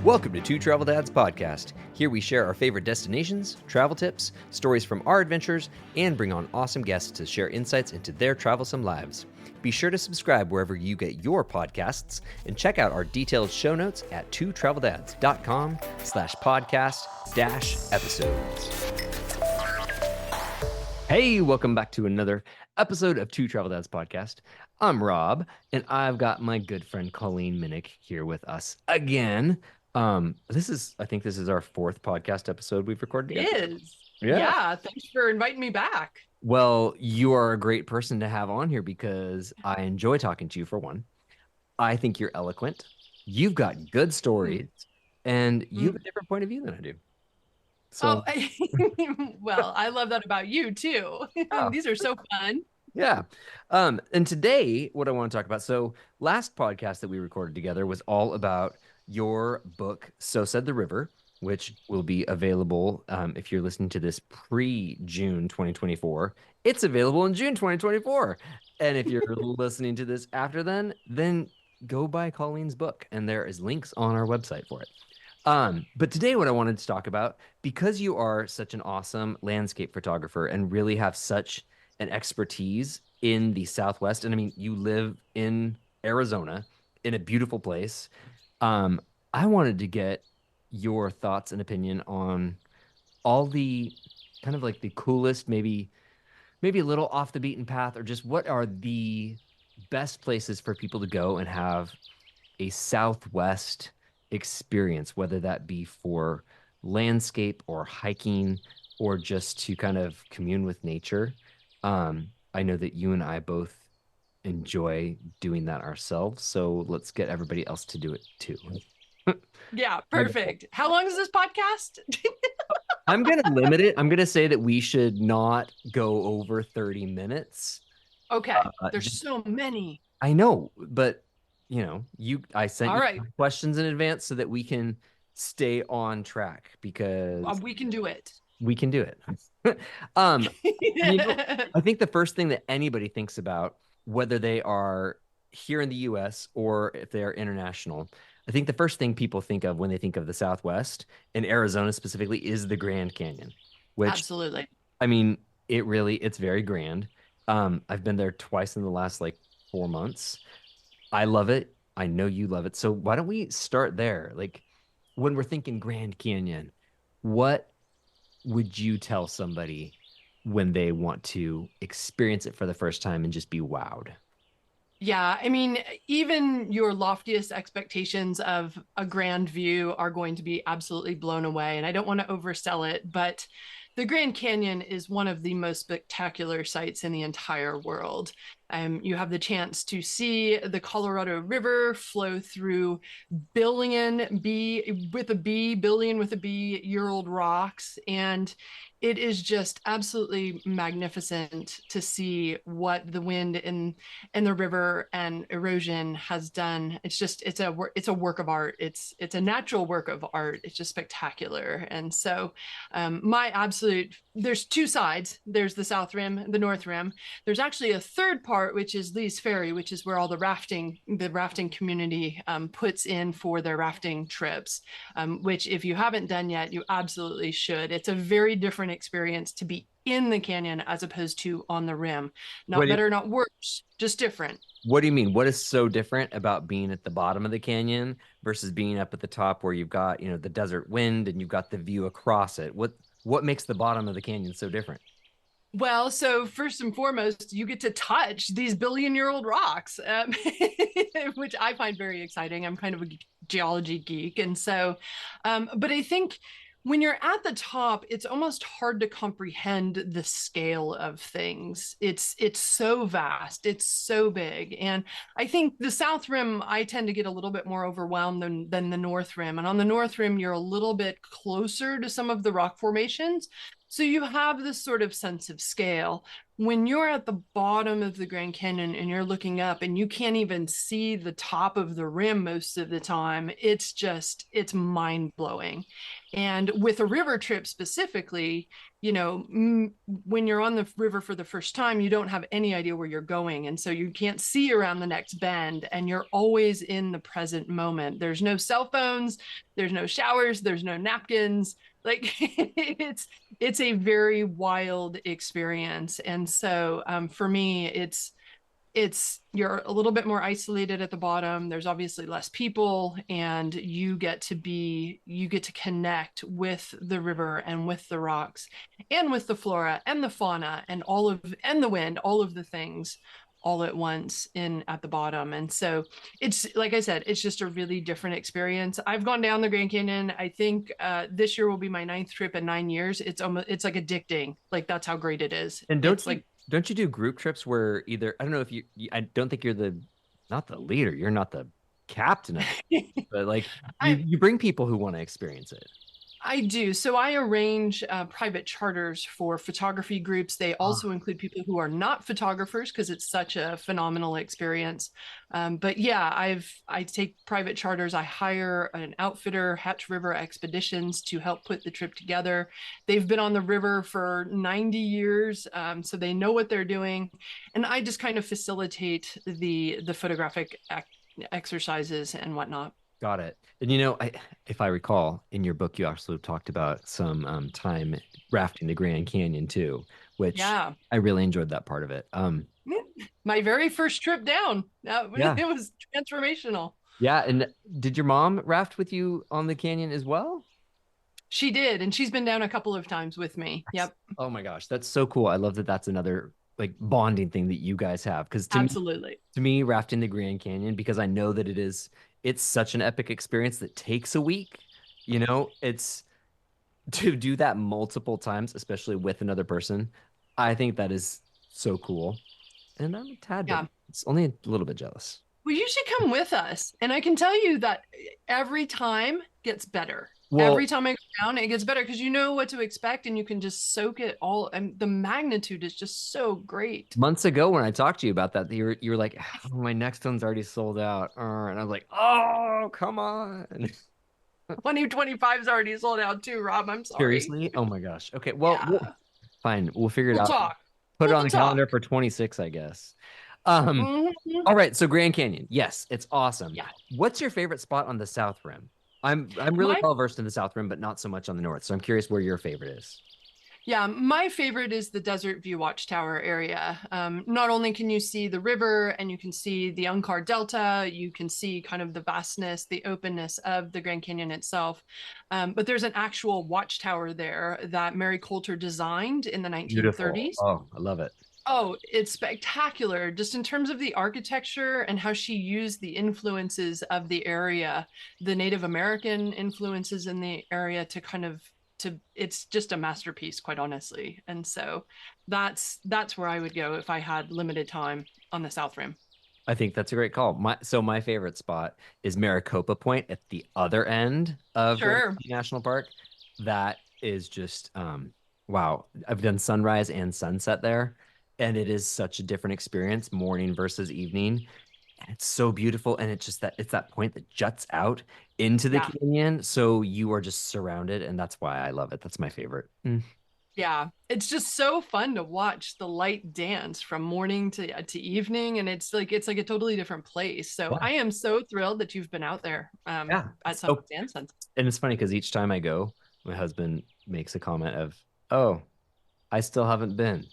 Welcome to Two Travel Dads Podcast. Here we share our favorite destinations, travel tips, stories from our adventures, and bring on awesome guests to share insights into their travelsome lives. Be sure to subscribe wherever you get your podcasts and check out our detailed show notes at twotraveldads.com/podcast-episodes. Hey, welcome back to another episode of Two Travel Dads Podcast. I'm Rob, and I've got my good friend Colleen Minnick here with us again. I think this is our fourth podcast episode we've recorded together. It is. Yeah. Thanks for inviting me back. Well, you are a great person to have on here because I enjoy talking to you, for one. I think you're eloquent. You've got good stories, and you have a different point of view than I do. So, well, I love that about you too. Oh. These are so fun. Yeah. And today, what I want to talk about, so last podcast that we recorded together was all about your book, So Said the River, which will be available if you're listening to this pre-June 2024. It's available in June 2024. And if you're listening to this after then go buy Colleen's book, and there is links on our website for it. But today what I wanted to talk about, because you are such an awesome landscape photographer and really have such an expertise in the Southwest, and I mean, you live in Arizona in a beautiful place. I wanted to get your thoughts and opinion on all the kind of like the coolest, maybe a little off the beaten path, or just what are the best places for people to go and have a Southwest experience, whether that be for landscape or hiking or just to kind of commune with nature. I know that you and I both enjoy doing that ourselves, so let's get everybody else to do it too. Yeah, perfect. How long is this podcast? I'm going to limit it. I'm going to say that we should not go over 30 minutes. Okay. There's so many. I know, but I sent you questions in advance so that we can stay on track, because we can do it. We can do it. I think the first thing that anybody thinks about, whether they are here in the US or if they are international, I think the first thing people think of when they think of the Southwest, and Arizona specifically, is the Grand Canyon, which, absolutely, I mean, it's very grand. I've been there twice in the last 4 months. I love it. I know you love it. So why don't we start there? Like, when we're thinking Grand Canyon, what would you tell somebody when they want to experience it for the first time and just be wowed? Yeah, I mean, even your loftiest expectations of a grand view are going to be absolutely blown away. And I don't want to oversell it, but the Grand Canyon is one of the most spectacular sights in the entire world. You have the chance to see the Colorado River flow through billion-with-a-B-year-old rocks. And it is just absolutely magnificent to see what the wind in the river and erosion has done. It's a work of art. It's a natural work of art. It's just spectacular. And so there's two sides. There's the South Rim, the North Rim. There's actually a third part, which is Lee's Ferry, which is where all the rafting community puts in for their rafting trips, which if you haven't done yet, you absolutely should. It's a very different experience to be in the canyon as opposed to on the rim. Not better, not worse, just different. What do you mean? What is so different about being at the bottom of the canyon versus being up at the top, where you've got, the desert wind and you've got the view across it? What makes the bottom of the canyon so different? Well, so first and foremost, you get to touch these billion-year-old rocks, which I find very exciting. I'm kind of a geology geek. And so, but I think when you're at the top, it's almost hard to comprehend the scale of things. It's so vast, it's so big. And I think the South Rim, I tend to get a little bit more overwhelmed than the North Rim. And on the North Rim, you're a little bit closer to some of the rock formations. So you have this sort of sense of scale. When you're at the bottom of the Grand Canyon and you're looking up and you can't even see the top of the rim most of the time, it's mind blowing. And with a river trip specifically, when you're on the river for the first time, you don't have any idea where you're going. And so you can't see around the next bend, and you're always in the present moment. There's no cell phones, there's no showers, there's no napkins. Like it's a very wild experience. And so for me, it's you're a little bit more isolated at the bottom. There's obviously less people, and you get to connect with the river and with the rocks and with the flora and the fauna and the wind, all of the things all at once in at the bottom. And so it's like I said, it's just a really different experience. I've gone down the Grand Canyon. I think this year will be my ninth trip in 9 years. It's like addicting. Like that's how great it is. And It's like don't you do group trips where either I don't know if I don't think you're the not the leader, you're not the captain of it, but like I you bring people who want to experience it. I do. So I arrange private charters for photography groups. They Ah, also include people who are not photographers because it's such a phenomenal experience. But yeah, I take private charters. I hire an outfitter, Hatch River Expeditions, to help put the trip together. They've been on the river for 90 years, so they know what they're doing, and I just kind of facilitate the photographic exercises and whatnot. got it. And if I recall, in your book, you also talked about some time rafting the Grand Canyon too, which Yeah. I really enjoyed that part of it. My very first trip down. Yeah, It was transformational. yeah. And did your mom raft with you on the canyon as well? She did, and she's been down a couple of times with me. Yep, Oh my gosh, that's so cool. I love that that's another like bonding thing that you guys have. Because absolutely. to me, rafting the Grand Canyon, because I know that it's such an epic experience that takes a week. It's to do that multiple times, especially with another person. I think that is so cool. And I'm a tad bit, Yeah. it's only a little bit jealous. Well, you should come with us. And I can tell you that every time gets better. Every Well, time I go down, it gets better because you know what to expect and you can just soak it all. And the magnitude is just so great. months ago when I talked to you about that, you were like, oh, my next one's already sold out. And I was like, oh, come on. 2025 is already sold out too, Rob. I'm sorry. Seriously? Oh my gosh. Okay. Well, Yeah. fine. We'll figure it We'll out. talk. Put it We'll on the talk. calendar for 26, I guess. Um, Mhm. all right. So Grand Canyon. Yes, it's awesome. Yeah. What's your favorite spot on the South Rim? I'm really My well versed in the South Rim, but not so much on the North. So I'm curious where your favorite is. Yeah, my favorite is the Desert View Watchtower area. Not only can you see the river and you can see the Unkar Delta, you can see kind of the vastness, the openness of the Grand Canyon itself, but there's an actual watchtower there that Mary Coulter designed in the Beautiful. 1930s. Oh, I love it. Oh, it's spectacular just in terms of the architecture and how she used the influences of the area, the Native American influences in the area to kind of to it's just a masterpiece, quite honestly. And so that's where I would go if I had limited time on the South Rim. I think that's a great call. My favorite spot is Maricopa Point at the other end of Grand Sure. Canyon National Park. That is just wow. I've done sunrise and sunset there, and it is such a different experience, morning versus evening. And it's so beautiful, and it's that point that juts out into the Yeah. canyon, so you are just surrounded, and that's why I love it. That's my favorite. Yeah, it's just so fun to watch the light dance from morning to evening, and it's like a totally different place. So Yeah, I am so thrilled that you've been out there yeah. at So, sunrise and sunset. and it's funny because each time I go, my husband makes a comment of, "Oh, I still haven't been."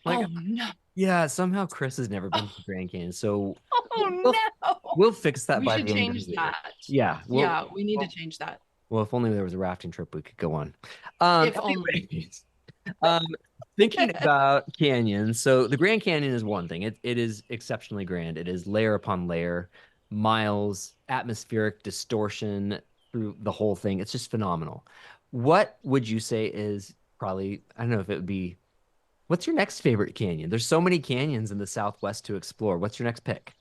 Like, Oh no! yeah, somehow Chris has never been to Oh, Grand Canyon, so oh we'll no! we'll fix that We by should the end of change the year. that. Yeah, Yeah, we need to well, change that. well, if only there was a rafting trip we could go on. If only. Anyways, um, thinking about canyons, so the Grand Canyon is one thing. It is exceptionally grand. It is layer upon layer, miles, atmospheric distortion through the whole thing. It's just phenomenal. What would you say is probably, I don't know if it would be, what's your next favorite canyon? There's so many canyons in the Southwest to explore. What's your next pick?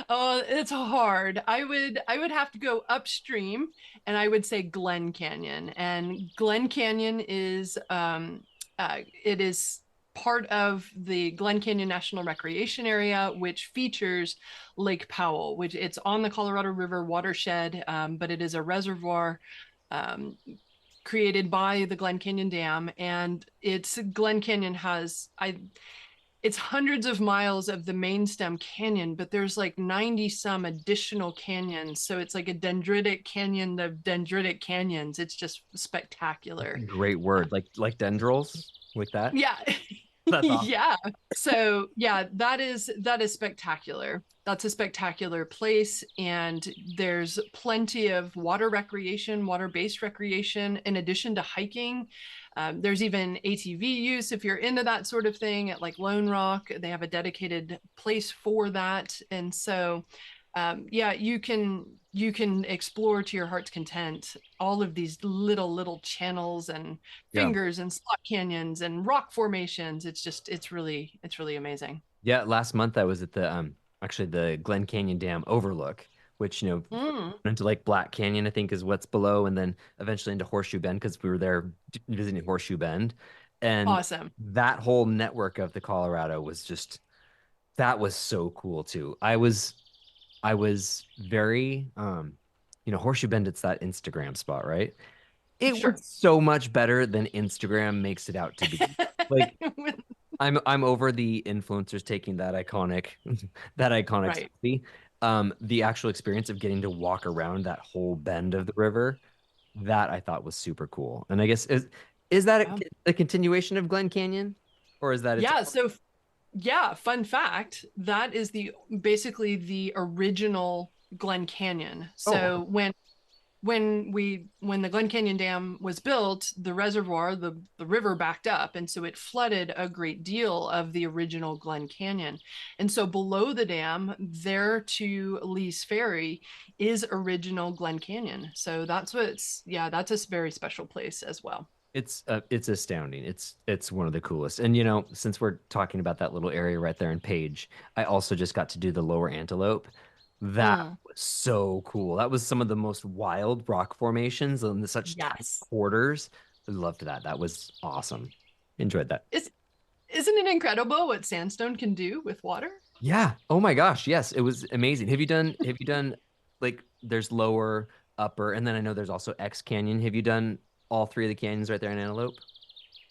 Oh, it's hard. I would have to go upstream, and I would say Glen Canyon. And Glen Canyon is it is part of the Glen Canyon National Recreation Area, which features Lake Powell, which it's on the Colorado River watershed, but it is a reservoir. Um, created by the Glen Canyon Dam, and it's Glen Canyon has it's hundreds of miles of the main stem canyon, but there's like 90 some additional canyons. So it's like a dendritic canyon of dendritic canyons. It's just spectacular. Great word. Like dendrils, like that. Yeah. That's awesome. Yeah. So yeah, that is spectacular. That's a spectacular place. And there's plenty of water recreation, water-based recreation, in addition to hiking. There's even ATV use if you're into that sort of thing at like Lone Rock. They have a dedicated place for that. And so yeah, you can explore to your heart's content all of these little channels and Yeah. fingers and slot canyons and rock formations. It's really amazing. Yeah, last month I was at the actually the Glen Canyon Dam overlook, which Mm, into like Black Canyon, I think is what's below, and then eventually into Horseshoe Bend because we were there visiting Horseshoe Bend. And awesome. that whole network of the Colorado was just that was so cool too. I was very Horseshoe Bend, it's that Instagram spot, right? It Sure. was so much better than Instagram makes it out to be. Like I'm over the influencers taking that iconic that iconic Right. selfie. The actual experience of getting to walk around that whole bend of the river, that I thought was super cool. And I guess is that Yeah. a continuation of Glen Canyon, or is that its Yeah. So yeah, fun fact, that is the basically the original Glen Canyon. oh wow. So when the Glen Canyon Dam was built, the reservoir, the river backed up, and so it flooded a great deal of the original Glen Canyon. And so below the dam, there to Lee's Ferry, is original Glen Canyon. So that's a very special place as well. It's astounding. It's one of the coolest. And since we're talking about that little area right there in Page, I also just got to do the Lower Antelope. That Mm, was so cool. That was some of the most wild rock formations in such tight yes. quarters. I loved that. That was awesome. Enjoyed that. Isn't it incredible what sandstone can do with water? Yeah. Oh my gosh. Yes, it was amazing. Have you done like there's lower, upper, and then I know there's also X Canyon. Have you done all three of the canyons right there in Antelope?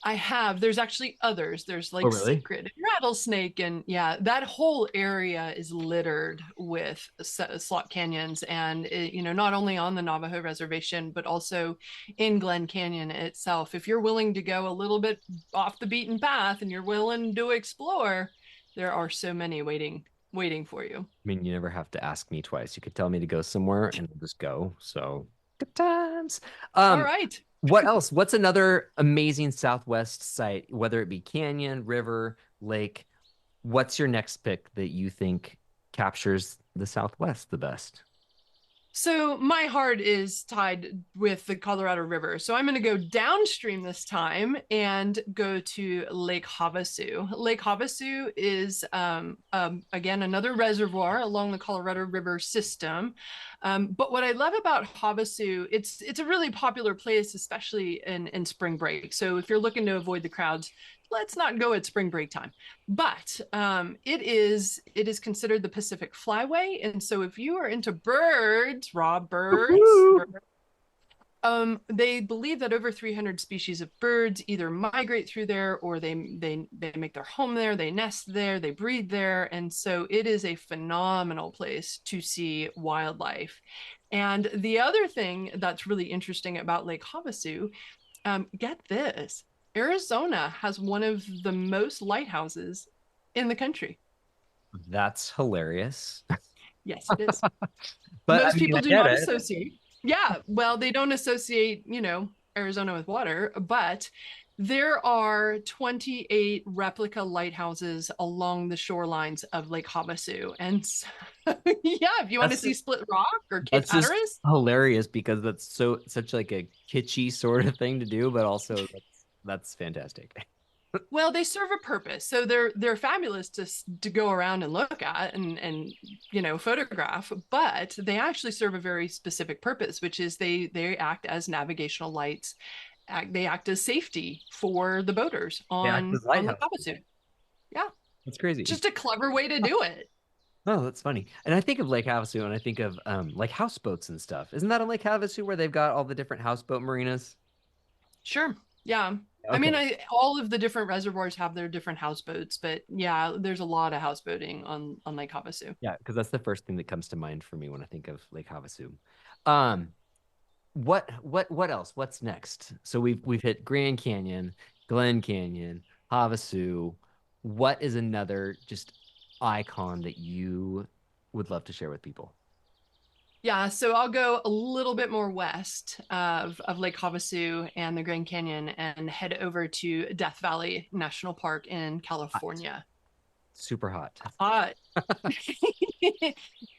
I have. There's actually others. There's Oh, like really? Secret and Rattlesnake, and yeah, that whole area is littered with slot canyons, and not only on the Navajo reservation, but also in Glen Canyon itself. If you're willing to go a little bit off the beaten path and you're willing to explore, there are so many waiting for you. I mean, you never have to ask me twice. You could tell me to go somewhere and I'll just go. So good times. All Um, right. what else? What's another amazing Southwest site, whether it be canyon, river, lake? What's your next pick that you think captures the Southwest the best? So my heart is tied with the Colorado River. So I'm going to go downstream this time and go to Lake Havasu. Lake Havasu is, again, another reservoir along the Colorado River system. But what I love about Havasu, it's a really popular place, especially in spring break. So if you're looking to avoid the crowds, let's not go at spring break time. But it is considered the Pacific Flyway, and so if you are into birds, raw birds, Woo-hoo! they believe that over 300 species of birds either migrate through there or they make their home there, they nest there, they breed there, and so it is a phenomenal place to see wildlife. And the other thing that's really interesting about Lake Havasu, get this, Arizona has one of the most lighthouses in the country. That's hilarious. Yes, it is. But I Most mean, people I do get not it. associate. Yeah, well, they don't associate, Arizona with water, but there are 28 replica lighthouses along the shorelines of Lake Havasu. And so, yeah, if you want to That's see Split Rock or Cape that's just Hatteras, hilarious because that's such like a kitschy sort of thing to do, but also that's fantastic. well, they serve a purpose. So they're fabulous to go around and look at and photograph, but they actually serve a very specific purpose, which is they act as navigational lights. They act as safety for the boaters Yeah, on Lake lighthouse. Havasu. Yeah, That's crazy. just a clever way to do it. Oh, that's funny. And I think of Lake Havasu and I think of like houseboats and stuff. Isn't that on Lake Havasu where they've got all the different houseboat marinas? Sure. Yeah. I mean, Okay. all of the different reservoirs have their different houseboats, but yeah, there's a lot of houseboating on Lake Havasu. Yeah, because that's the first thing that comes to mind for me when I think of Lake Havasu. Um, what else? What's next? So we've hit Grand Canyon, Glen Canyon, Havasu. What is another just icon that you would love to share with people? Yeah, so I'll go a little bit more west of Lake Havasu and the Grand Canyon and head over to Death Valley National Park in Hot. California. Super hot. Hot.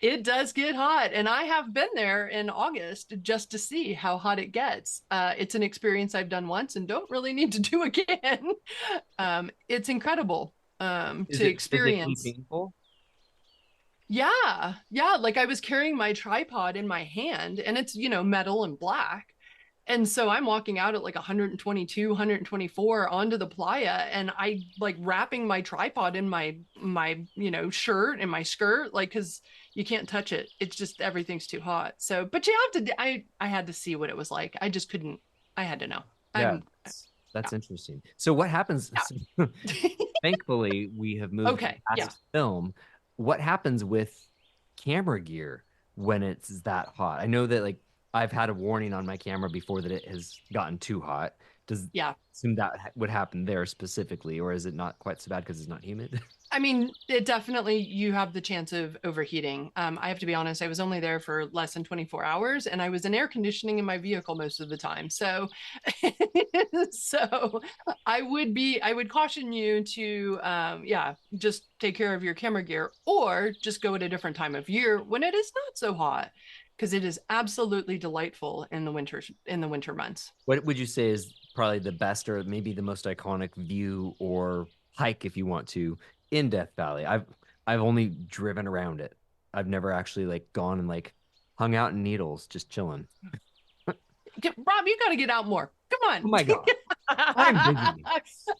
It does get hot, and I have been there in August just to see how hot it gets. It's an experience I've done once and don't really need to do again. It's incredible Is to it physically experience. painful? Yeah, yeah. Like I was carrying my tripod in my hand, and it's, metal and black. And so I'm walking out at like 122, 124 onto the playa, and I like wrapping my tripod in my shirt and my skirt, like because you can't touch it. It's just everything's too hot. So, but you have to. I had to see what it was like. I just couldn't. I had to know. Yeah, I'm that's yeah interesting. So what happens? yeah. Thankfully, we have moved Okay, yeah. past film. What happens with camera gear when it's that hot? I know that like I've had a warning on my camera before that it has gotten too hot. Does Yeah. assume that would happen there specifically, or is it not quite so bad because it's not humid? I mean, it definitely, you have the chance of overheating. I have to be honest, I was only there for less than 24 hours and I was in air conditioning in my vehicle most of the time. So, so I would caution you to, yeah, just take care of your camera gear or just go at a different time of year when it is not so hot because it is absolutely delightful in the winter months. What would you say is probably the best or maybe the most iconic view or hike if you want to in Death Valley? I've only driven around it. I've never actually like gone and like hung out in Needles just chilling. Rob, you got to get out more. Oh Come my God. I'm on. busy.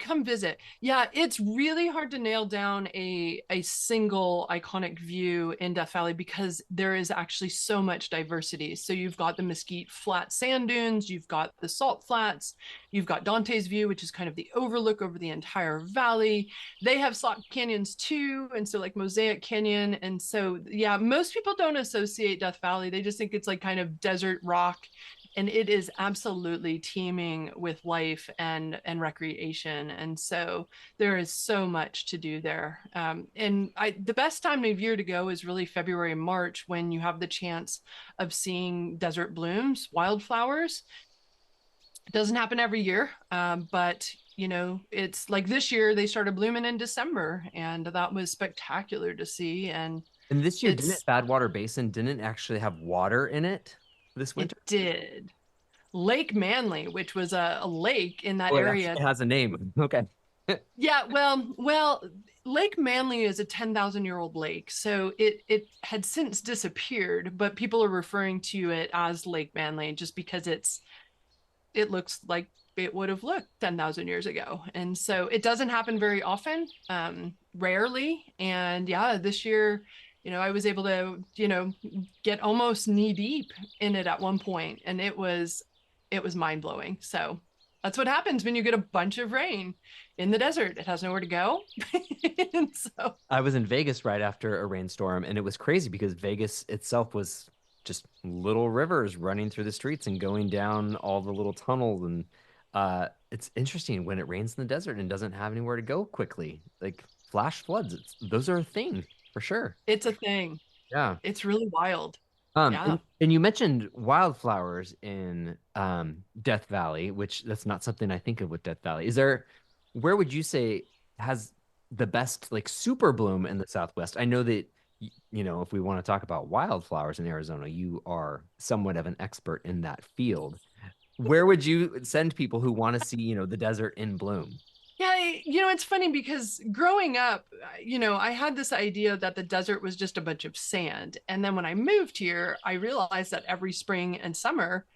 Come visit. Yeah, it's really hard to nail down a single iconic view in Death Valley because there is actually so much diversity. So you've got the Mesquite Flat sand dunes, you've got the Salt Flats, you've got Dante's View, which is kind of the overlook over the entire valley. They have slot canyons too, and so like Mosaic Canyon. And so yeah, most people don't associate Death Valley. They just think it's like kind of desert rock, and it is absolutely teeming with life and recreation, and so there is so much to do there. And the best time of year to go is really February, March, when you have the chance of seeing desert blooms, wildflowers. It doesn't happen every year, but it's like this year they started blooming in December, and that was spectacular to see. And And this year, didn't it's Badwater Basin didn't actually have water in it this it winter? did. Lake Manly, which was a lake in that Oh, it actually area. has a name. Okay. Yeah, well, Lake Manly is a 10,000-year-old lake, so it had since disappeared, but people are referring to it as Lake Manly just because it looks like it would have looked 10,000 years ago. And so it doesn't happen very often, rarely. And yeah, this year, I was able to, get almost knee deep in it at one point, and it was mind blowing. So that's what happens when you get a bunch of rain in the desert. It has nowhere to go. And so I was in Vegas right after a rainstorm, and it was crazy because Vegas itself was just little rivers running through the streets and going down all the little tunnels. And it's interesting when it rains in the desert and doesn't have anywhere to go quickly, like flash floods. Those are a thing for sure. it's a thing. Yeah. It's really wild. And, Yeah. and you mentioned wildflowers in Death Valley, which that's not something I think of with Death Valley. Where would you say has the best like super bloom in the Southwest? I know that if we want to talk about wildflowers in Arizona, you are somewhat of an expert in that field. Where would you send people who want to see, the desert in bloom? Yeah, it's funny because growing up, I had this idea that the desert was just a bunch of sand. And then when I moved here, I realized that every spring and summer,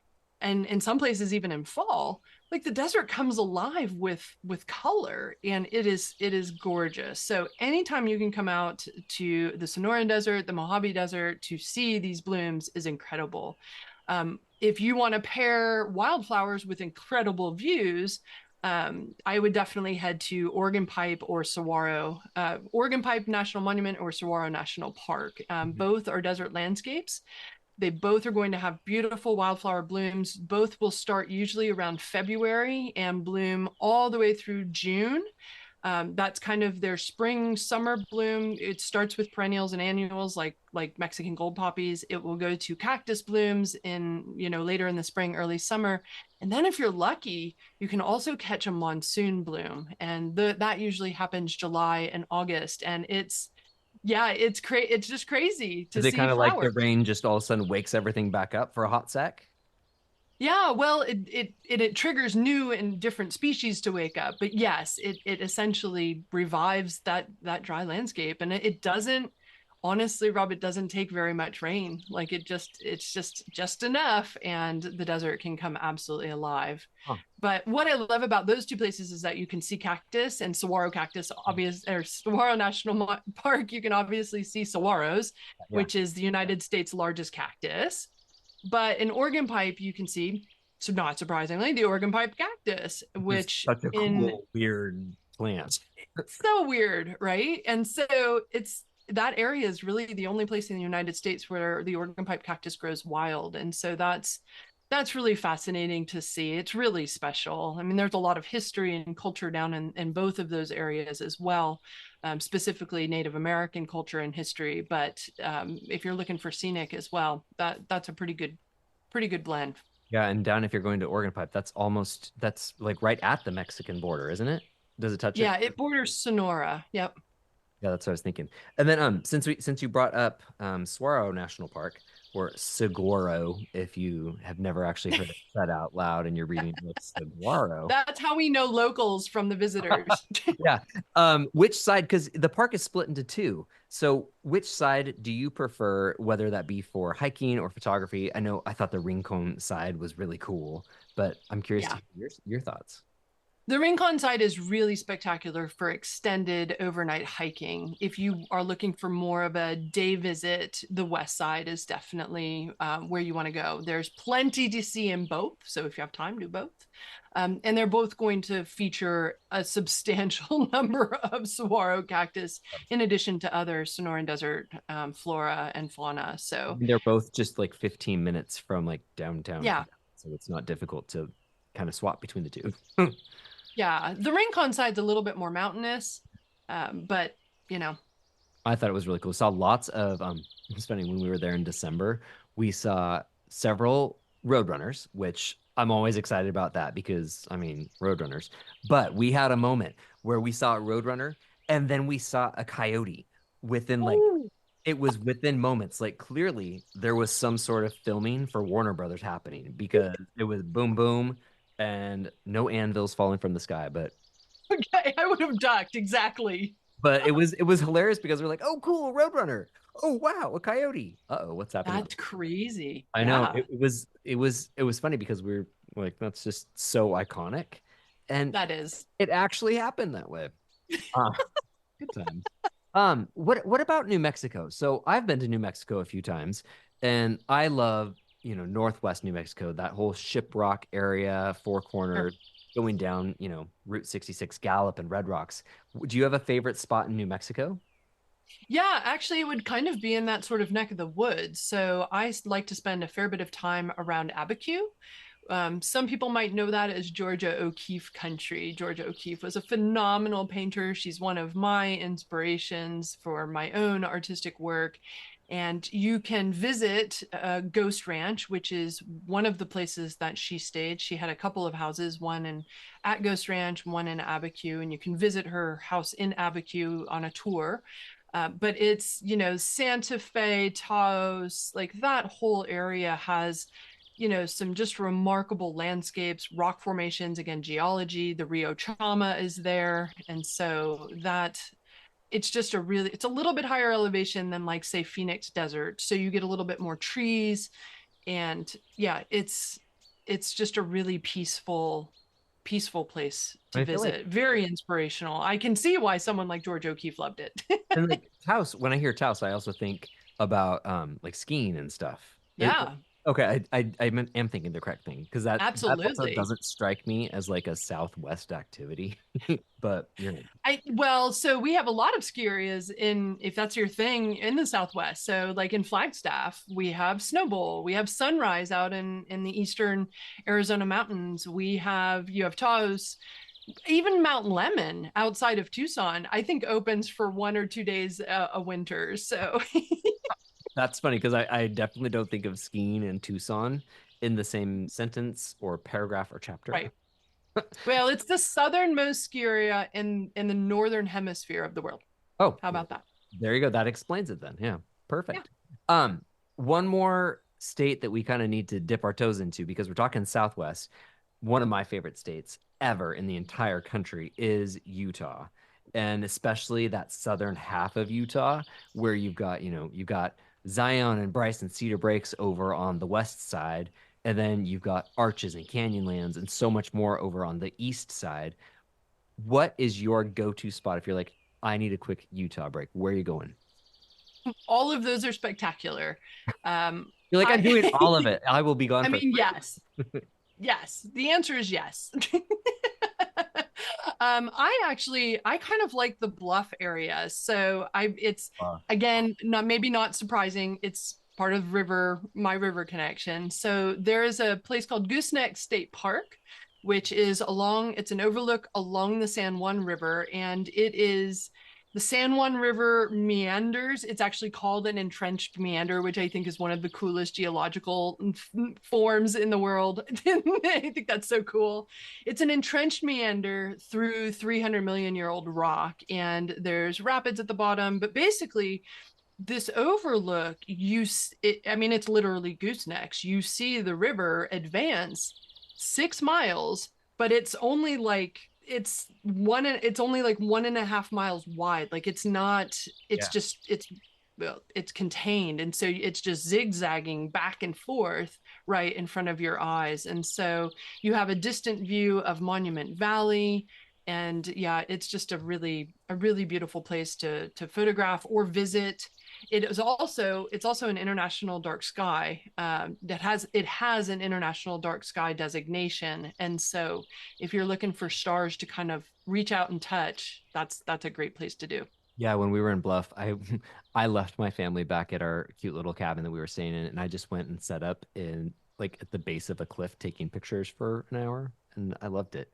and in some places even in fall, like the desert comes alive with color, and it is gorgeous. So anytime you can come out to the Sonoran Desert, the Mojave Desert to see these blooms is incredible. if you want to pair wildflowers with incredible views, I would definitely head to Oregon Pipe or Saguaro, Oregon Pipe National Monument or Saguaro National Park. Mhm. Both are desert landscapes. They both are going to have beautiful wildflower blooms. Both will start usually around February and bloom all the way through June. That's kind of their spring summer bloom. It starts with perennials and annuals like Mexican gold poppies. It will go to cactus blooms in later in the spring, early summer, and then if you're lucky, you can also catch a monsoon bloom, and that usually happens July and August, and it's just crazy to Is it see kind of like the flowers. rain just all of a sudden wakes everything back up for a hot sec? Yeah, well, it triggers new and different species to wake up, but yes, it essentially revives that dry landscape, and it doesn't honestly, Rob, it doesn't take very much rain. Like it's just enough, and the desert can come absolutely alive. Huh. But what I love about those two places is that you can see cactus and saguaro cactus, obvious or Saguaro National Park. You can obviously see saguaros, Yeah. which is the United States' largest cactus. But in Oregon Pipe, you can see, so not surprisingly, the Oregon Pipe cactus, This is which such a in cool, weird plant. so weird, right? And so it's that area is really the only place in the United States where the Oregon Pipe cactus grows wild. And so that's really fascinating to see. It's really special. I mean, there's a lot of history and culture down in both of those areas as well, specifically Native American culture and history. But if you're looking for scenic as well, that's a pretty good blend. Yeah, and down if you're going to Oregon Pipe, that's like right at the Mexican border, isn't it? Does it touch it? Yeah, it borders Sonora. Yep. Yeah, that's what I was thinking. And then since you brought up Saguaro National Park or Saguaro, if you have never actually heard it said out loud and you're reading it with Saguaro. That's how we know locals from the visitors. Yeah. Which side, because the park is split into two. So which side do you prefer, whether that be for hiking or photography? I know I thought the Rincon side was really cool, but I'm curious to Yeah. hear your thoughts. The Rincon side is really spectacular for extended overnight hiking. If you are looking for more of a day visit, the west side is definitely where you want to go. There's plenty to see in both. So if you have time, do both. And they're both going to feature a substantial number of saguaro cactus in addition to other Sonoran Desert flora and fauna. I So, mean, they're both just like 15 minutes from like downtown, yeah, so it's not difficult to kind of swap between the two. yeah. The Rincon side's a little bit more mountainous, but you know, I thought it was really cool. Saw lots of it's funny when we were there in December, we saw several roadrunners, which I'm always excited about that because I mean roadrunners. But we had a moment where we saw a roadrunner and then we saw a coyote within like oh, it was within moments. Like clearly there was some sort of filming for Warner Brothers happening because it was boom boom and no anvils falling from the sky, okay, I would have ducked exactly. but it was hilarious because we're like, oh, cool, Roadrunner. Oh, wow, a coyote. Uh-oh, what's happening? That's crazy. I know Yeah, it was funny because we're like, that's just so iconic, and that is. it actually happened that way. Uh, Good times. What about New Mexico? So I've been to New Mexico a few times, and I love, Northwest New Mexico, that whole Shiprock area, Four Sure. Corners, going down, Route 66, Gallup and Red Rocks. Do you have a favorite spot in New Mexico? Yeah, actually, it would kind of be in that sort of neck of the woods. So like to spend a fair bit of time around Abiquiu. Some people might know that as Georgia O'Keeffe country. Georgia O'Keeffe was a phenomenal painter. She's one of my inspirations for my own artistic work. And you can visit Ghost Ranch, which is one of the places that she stayed. She had a couple of houses, one in at Ghost Ranch, one in Abiquiu, and you can visit her house in Abiquiu on a tour. But it's, Santa Fe, Taos, like that whole area has, some just remarkable landscapes, rock formations, again, geology. The Rio Chama is there. And so it's a little bit higher elevation than like, say, Phoenix Desert. So you get a little bit more trees. And yeah, it's just a really peaceful place to I feel like, visit. Very inspirational. I can see why someone like George O'Keeffe loved it. and like Taos, when I hear Taos, I also think about like skiing and stuff. Yeah. Okay, am thinking the correct thing because that also Absolutely. doesn't strike me as like a Southwest activity, but you're right. So we have a lot of ski areas in, if that's your thing, in the Southwest. So like in Flagstaff, we have Snow Bowl, we have Sunrise out in the eastern Arizona mountains. You have Taos, even Mount Lemon outside of Tucson, I think opens for 1 or 2 days a winter. So That's funny because I definitely don't think of skiing in Tucson in the same sentence or paragraph or chapter. right. Well, it's the southernmost ski area in the northern hemisphere of the world. Oh, How well, about that? there you go. That explains it then. Yeah, Yeah. perfect. Um, one more state that we kind of need to dip our toes into because we're talking Southwest. One of my favorite states ever in the entire country is Utah. And especially that southern half of Utah where you've got Zion and Bryce and Cedar Breaks over on the west side, and then you've got Arches and Canyonlands and so much more over on the east side. What is your go-to spot if you're like, I need a quick Utah break? Where are you going? All of those are spectacular. You're like, I'm doing I all of it. I will be gone I for mean, 3 weeks. yes. Yes. The answer is yes. I kind of like the bluff area. So I it's again not maybe not surprising. It's part of my river connection. So there is a place called Gooseneck State Park, which is it's an overlook along the San Juan River, and it is the San Juan River meanders. It's actually called an entrenched meander, which I think is one of the coolest geological forms in the world. I think that's so cool. It's an entrenched meander through 300 million year old rock, and there's rapids at the bottom. But basically, this overlook, I mean, it's literally goosenecks. You see the river advance 6 miles, but it's only like 1.5 miles wide. Like it's not, it's Yeah. just, well, it's contained. And so it's just zigzagging back and forth right in front of your eyes. And so you have a distant view of Monument Valley. And yeah, it's just a really beautiful place to photograph or visit. It's also an international dark sky it has an international dark sky designation, and so if you're looking for stars to kind of reach out and touch, that's a great place to do. Yeah, when we were in Bluff, I I left my family back at our cute little cabin that we were staying in, and I just went and set up in like at the base of a cliff taking pictures for an hour, and I loved it.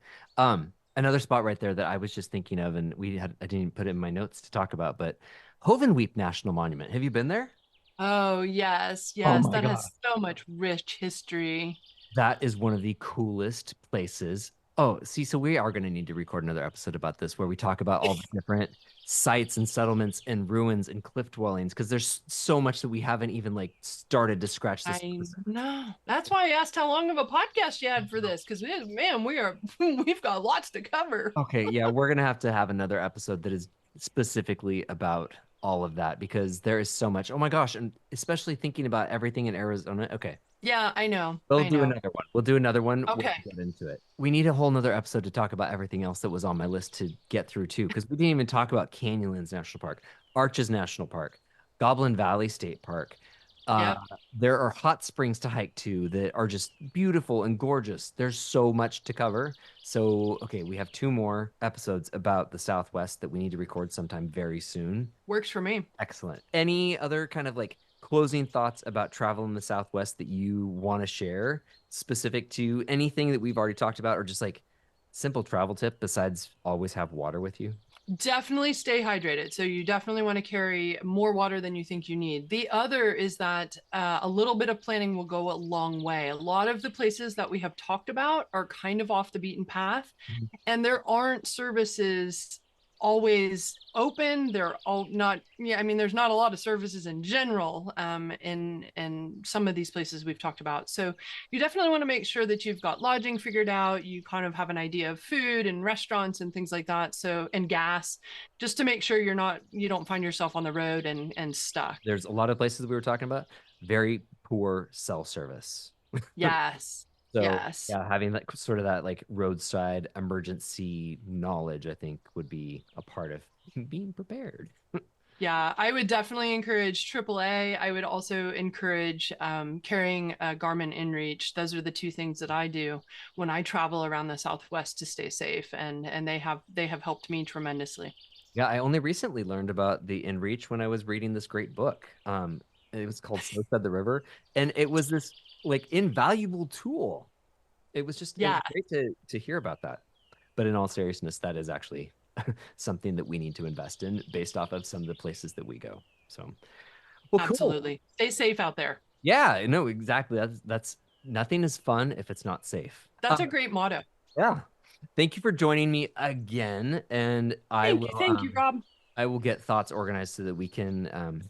Another spot right there that I was just thinking of, and I didn't put it in my notes to talk about, but Hovenweep National Monument. Have you been there? Oh yes, Oh yes, my that God. has so much rich history. That is one of the coolest places. Oh, see, so we are going to need to record another episode about this where we talk about all the different sites and settlements and ruins and cliff dwellings because there's so much that we haven't even like started to scratch the I surface. know. That's why I asked how long of a podcast you had for this, because man, we've got lots to cover. Okay, yeah, we're gonna have to have another episode that is specifically about all of that because there is so much. Oh my gosh, and especially thinking about everything in Arizona. Okay, Yeah, I know. we'll I do know. another one. We'll do another one. We'll Okay. get into it. We need a whole nother episode to talk about everything else that was on my list to get through too, because we didn't even talk about Canyonlands National Park, Arches National Park, Goblin Valley State Park. Uh, Yep. there are hot springs to hike to that are just beautiful and gorgeous. There's so much to cover. So, okay, we have 2 more episodes about the Southwest that we need to record sometime very soon. Works for me. Excellent. Any other kind of like closing thoughts about travel in the Southwest that you want to share specific to anything that we've already talked about, or just like simple travel tip besides always have water with you? Definitely stay hydrated. So you definitely want to carry more water than you think you need. The other is that a little bit of planning will go a long way. A lot of the places that we have talked about are kind of off the beaten path, Mhm. and there aren't services always open. They're all not, yeah, I mean, there's not a lot of services in general in some of these places we've talked about. So you definitely want to make sure that you've got lodging figured out. You kind of have an idea of food and restaurants and things like that. So, and gas, just to make sure you don't find yourself on the road and stuck. There's a lot of places we were talking about, very poor cell service. Yes. So, Yes. yeah, having like sort of that like roadside emergency knowledge, I think would be a part of being prepared. Yeah, I would definitely encourage AAA. I would also encourage carrying a Garmin inReach. Those are the two things that I do when I travel around the Southwest to stay safe, and they have helped me tremendously. Yeah, I only recently learned about the inReach when I was reading this great book. It was called So Said the River, and it was this like invaluable tool. It was Yeah, great to hear about that. But in all seriousness, that is actually something that we need to invest in based off of some of the places that we go. So, well, cool. absolutely. Stay safe out there. Yeah, no, exactly. That's nothing is fun if it's not safe. That's a great motto. Yeah. Thank you for joining me again, and Thank you, Rob. I will get thoughts organized so that we can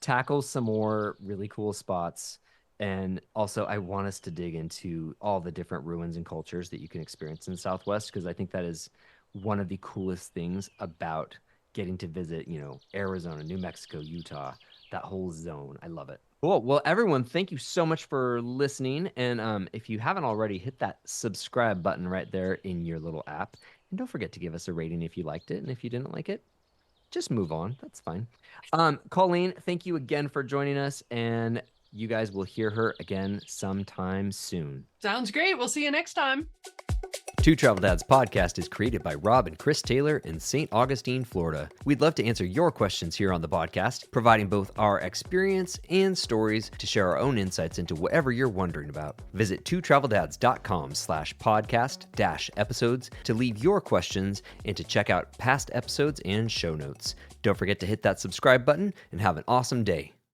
tackle some more really cool spots. And also, I want us to dig into all the different ruins and cultures that you can experience in the Southwest, because I think that is one of the coolest things about getting to visit, Arizona, New Mexico, Utah, that whole zone. I love it. Cool. Well, everyone, thank you so much for listening. And if you haven't already, hit that subscribe button right there in your little app. And don't forget to give us a rating if you liked it. And if you didn't like it, just move on. That's fine. Colleen, thank you again for joining us. And you guys will hear her again sometime soon. Sounds great. We'll see you next time. Two Travel Dads podcast is created by Rob and Chris Taylor in St. Augustine, Florida. We'd love to answer your questions here on the podcast, providing both our experience and stories to share our own insights into whatever you're wondering about. Visit twotraveldads.com/podcast-episodes to leave your questions and to check out past episodes and show notes. Don't forget to hit that subscribe button and have an awesome day.